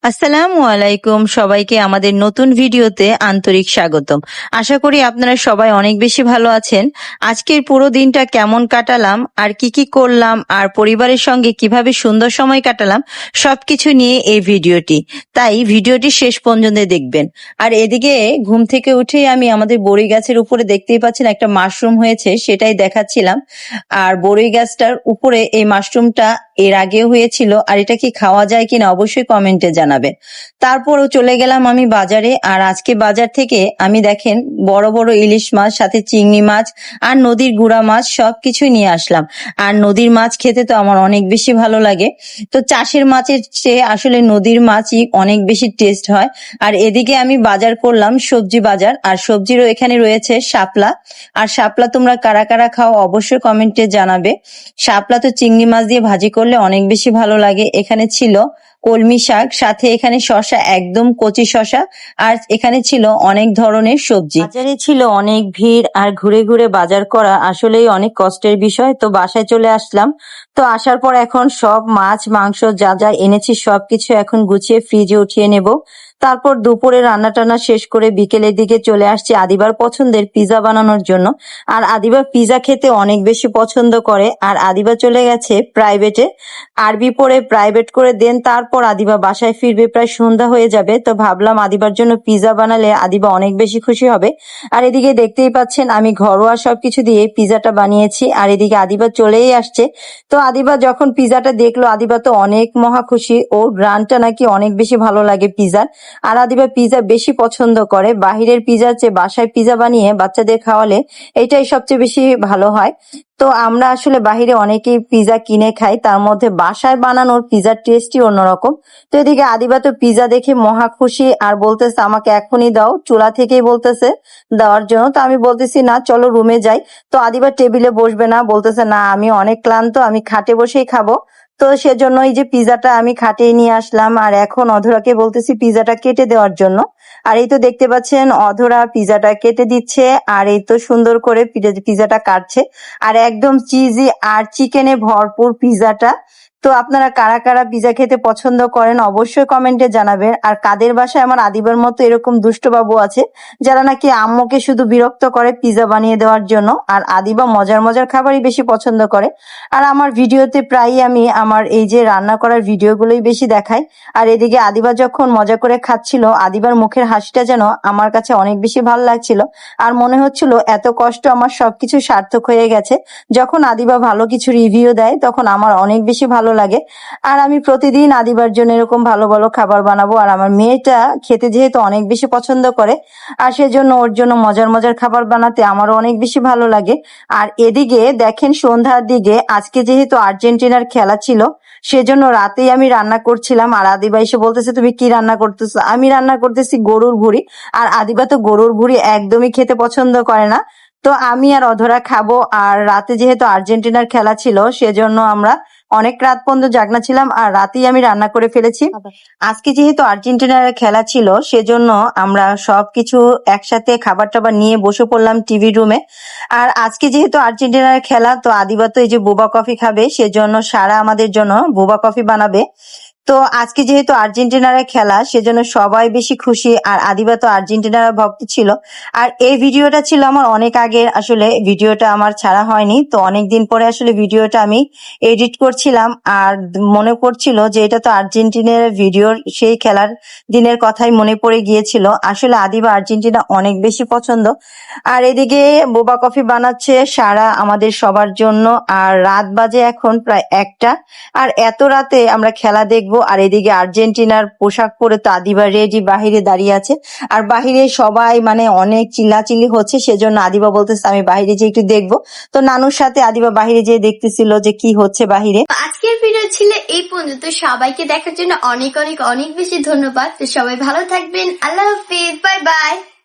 আসসালামু আলাইকুম, সবাইকে আমাদের নতুন ভিডিওতে আন্তরিক স্বাগতম। আশা করি আপনারা সবাই অনেক বেশি ভালো আছেন। আজকের পুরো দিনটা কেমন কাটালাম আর কি করলাম আর পরিবারের সঙ্গে কিভাবে সুন্দর সময় কাটালাম সবকিছু নিয়ে এই ভিডিওটি। তাই ভিডিওটি শেষ পর্যন্ত দেখবেন। আর এদিকে ঘুম থেকে উঠেই আমি আমাদের বড়ই গাছের উপরে দেখতেই পাচ্ছেন একটা মাশরুম হয়েছে, সেটাই দেখাচ্ছিলাম। আর বড়ই গাছটার উপরে এই মাশরুমটা এর আগেও হয়েছিল, আর এটা কি খাওয়া যায় কিনা অবশ্যই কমেন্টে জানাবেন। তারপরও চলে গেলাম আমি বাজারে, আর আজকে বাজার থেকে আমি দেখেন বড় বড় ইলিশ মাছ, সাথে চিংড়ি মাছ আর নদীর গুড়া মাছ সবকিছু নিয়ে আসলাম। আর নদীর মাছ খেতে তো আমার অনেক বেশি ভালো লাগে। তো চাষের মাছের চেয়ে আসলে নদীর মাছই অনেক বেশি টেস্ট হয়। আর এদিকে আমি বাজার করলাম, সবজি বাজার, আর সবজিরও এখানে রয়েছে শাপলা। আর শাপলা তোমরা কারা কারা খাও অবশ্যই কমেন্টে জানাবে। শাপলা তো চিংড়ি মাছ দিয়ে ভাজি করলে অনেক বেশি ভালো লাগে। এখানে ছিল কলমি শাক, সাথে এখানে শসা, একদম কচি শসা, আর এখানে ছিল অনেক ধরনের সবজি। বাজারে ছিল অনেক ভিড়, আর ঘুরে ঘুরে বাজার করা আসলেই অনেক কষ্টের বিষয়। তো বাসায় চলে আসলাম। তো আসার পর এখন সব মাছ মাংস যা যা এনেছি সবকিছু এখন গুছিয়ে ফ্রিজে উঠিয়ে নেব। তারপর দুপুরে রান্না টান্না শেষ করে বিকেলের দিকে চলে আসছি আদিবার পছন্দের পিজা বানানোর জন্য। আর আদিবা পিজা খেতে অনেক বেশি পছন্দ করে। আর আদিবা চলে গেছে প্রাইভেটে, আরবি পড়ে প্রাইভেট করে দেন, তারপর আদিবা বাসায় ফিরবে, প্রায় সন্ধ্যা হয়ে যাবে। তো ভাবলাম আদিবার জন্য পিজা বানালে আদিবা অনেক বেশি খুশি হবে। আর এদিকে দেখতেই পাচ্ছেন আমি ঘরোয়া সবকিছু দিয়ে পিজাটা বানিয়েছি। আর এদিকে আদিবা চলেই আসছে। তো আদিবা যখন পিজাটা দেখলো, আদিবা তো অনেক মহা খুশি, ওর গ্রানটা নাকি অনেক বেশি ভালো লাগে পিজার। আর আদিবা পিজা বেশি পছন্দ করে, বাহিরের পিজার চেয়ে বাসায় পিজা বানিয়ে বাচ্চাদের খাওয়ালে এটাই সবচেয়ে বেশি ভালো হয়। তো আমরা আসলে বাহিরে অনেকেই পিজা কিনে খাই, তার মধ্যে বাসায় বানানোর পিজার টেস্টই অন্যরকম। তো এদিকে আদিবা তো পিজা দেখে মহা খুশি, আর বলতেছে আমাকে এখনই দাও, চুলা থেকেই বলতেছে দেওয়ার জন্য। তো আমি বলতেছি না, চলো রুমে যাই। তো আদিবা টেবিলে বসবে না, বলতেছে না আমি অনেক ক্লান্ত, আমি খাটে বসেই খাবো। তো সেজন্য এই যে পিজাটা আমি খাটিয়ে নিয়ে আসলাম, আর এখন অধরাকে বলতেছি পিজাটা কেটে দেওয়ার জন্য। আর এই তো দেখতে পাচ্ছেন অধরা পিজাটা কেটে দিচ্ছে, আর এই তো সুন্দর করে পিজাটা কাটছে। আর একদম চিজি আর চিকেনে ভরপুর পিজাটা। তো আপনারা কারা কারা পিজা খেতে পছন্দ করেন অবশ্যই কমেন্টে জানাবেন। আর কাদের বাসায় আমার আদিবার মতো এরকম দুষ্ট বাবু আছে যারা নাকি আম্মুকে শুধু বিরক্ত করে পিজা বানিয়ে দেওয়ার জন্য, আর আদিবা মজার মজার খাবারই বেশি পছন্দ করে। আর আমার ভিডিওতে প্রায়ই আমি আমার এই যে রান্না করার ভিডিওগুলোই বেশি দেখাই। আর এদিকে আদিবা যখন মজা করে খাচ্ছিল, আদিবার মুখের হাসিটা যেন আমার কাছে অনেক বেশি ভালো লাগছিল। আর মনে হচ্ছিল এত কষ্ট আমার সবকিছু সার্থক হয়ে গেছে। যখন আদিবা ভালো কিছু রিভিউ দেয় তখন আমার অনেক বেশি ভালো লাগে। আর আমি প্রতিদিন আদিবার জন্য এরকম ভালো ভালো খাবার বানাবো। আর আমার মেয়েটা খেতে যেহেতু অনেক বেশি পছন্দ করে, আর সেজন্য ওর জন্য মজার মজার খাবার বানাতে আমারও অনেক বেশি ভালো লাগে। আর এদিকে দেখেন সন্ধ্যার দিকে আজকে যেহেতু আর্জেন্টিনার খেলা ছিল, সেজন্য রাতেই আমি রান্না করছিলাম। আর আদিবা এসে বলতেছে তুমি কি রান্না করতেছো? আমি রান্না করতেছি গরুর ভুঁড়ি। আর আদিবা তো গরুর ভুঁড়ি একদমই খেতে পছন্দ করে না। তো আমি আর অধরা খাবো। আর রাতে যেহেতু আর্জেন্টিনার খেলা ছিল সেজন্য আমরা অনেক রাত পর্যন্ত জাগনা ছিলাম, আর রাতেই আমি রান্না করে ফেলেছি। আজকে যেহেতু আর্জেন্টিনার খেলা ছিল সেজন্য আমরা সবকিছু একসাথে খাবার টাবার নিয়ে বসে পড়লাম টিভি রুমে। আর আজকে যেহেতু আর্জেন্টিনার খেলা, তো আদিবা তো এই যে বোবা কফি খাবে, সেজন্য সারা আমাদের জন্য বোবা কফি বানাবে। তো আজকে যেহেতু আর্জেন্টিনার খেলা সেজন্য সবাই বেশি খুশি। আর আদিবা তো আর্জেন্টিনার ভক্ত ছিল। আর এই ভিডিওটা ছিল আমার অনেক আগের, আসলে ভিডিওটা আমার ছাড়া হয়নি। তো অনেকদিন পরে আসলে ভিডিওটা আমি এডিট করছিলাম, আর মনে পড়ছিল যে এটা তো আর্জেন্টিনার ভিডিওর সেই খেলার দিনের কথাই মনে পড়ে গিয়েছিল। আসলে আদিবা আর্জেন্টিনা অনেক বেশি পছন্দ। আর এদিকে বোবা কফি বানাচ্ছে সারা আমাদের সবার জন্য। আর রাত বাজে এখন প্রায় 1টা। আর এত রাতে আমরা খেলা দেখবো, আর এদিকে আর্জেন্টিনার পোশাক পরে তো আদিবা রেডি বাহিরে দাঁড়িয়ে আছে। আর বাহিরে সবাই মানে অনেক চিল্লাচিল্লি হচ্ছে, সেজন্য আদিবা বলতেছে আমি বাহিরে যে একটু দেখবো। তো নানুর সাথে আদিবা বাহিরে যেয়ে দেখতেছিল যে কি হচ্ছে বাহিরে। আজকের ভিডিও ছিল এই পর্যন্ত। সবাইকে দেখার জন্য অনেক অনেক অনেক বেশি ধন্যবাদ। তো সবাই ভালো থাকবেন। আল্লাহ হাফিজ, বাই বাই।